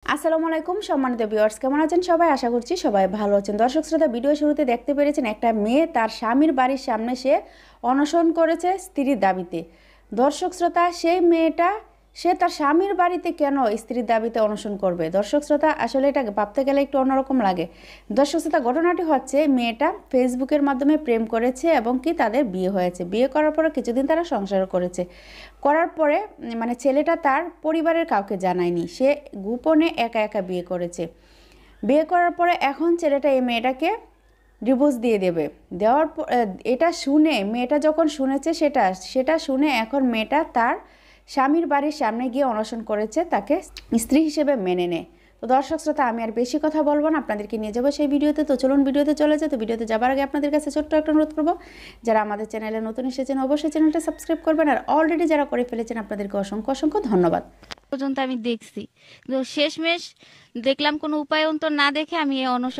আসসালামু আলাইকুম সম্মানিত ভিউয়ার্স, কেমন আছেন সবাই? আশা করছি সবাই ভালো আছেন। দর্শক শ্রোতা, ভিডিও শুরুতে দেখতে পেরেছেন একটা মেয়ে তার স্বামীর বাড়ির সামনে সে অনশন করেছে স্ত্রীর দাবিতে। দর্শক শ্রোতা, সেই মেয়েটা সে তার স্বামীর বাড়িতে কেন স্ত্রীর দাবিতে অনশন করবে? দর্শক শ্রোতা, আসলে এটা ভাবতে গেলে একটু অন্যরকম লাগে। দর্শক শ্রোতা, ঘটনাটি হচ্ছে মেয়েটা ফেসবুকের মাধ্যমে প্রেম করেছে এবং কি তাদের বিয়ে হয়েছে। বিয়ে করার পরে কিছুদিন তারা সংসার করেছে। করার পরে ছেলেটা তার পরিবারের কাউকে জানায়নি, সে গোপনে একা একা বিয়ে করেছে। বিয়ে করার পরে এখন ছেলেটা এই মেয়েটাকে ডিভোর্স দিয়ে দেবে। দেওয়ার পর এটা শুনে মেয়েটা যখন শুনেছে সেটা শুনে এখন মেয়েটা তার স্বামীর বাড়ির সামনে গিয়ে অনশন করেছে, তাকে স্ত্রী হিসেবে মেনে নেয়। তো দর্শক শ্রোতা, আমি আর বেশি কথা বলবো না, আপনাদেরকে নিয়ে যাবো সেই ভিডিওতে। তো চলুন ভিডিওতে চলে যায়। তো ভিডিওতে যাবার আগে আপনাদের কাছে ছোট্ট একটা অনুরোধ করবো, যারা আমাদের চ্যানেলে নতুন এসেছেন অবশ্যই চ্যানেলটা সাবস্ক্রাইব করবেন, আর অলরেডি যারা করে ফেলেছেন আপনাদেরকে অসংখ্য অসংখ্য ধন্যবাদ। পর্যন্ত আমি দেখছি, কিন্তু শেষমেশ দেখলাম কোনো উপায়ন্তর না দেখে আমি এই অনশন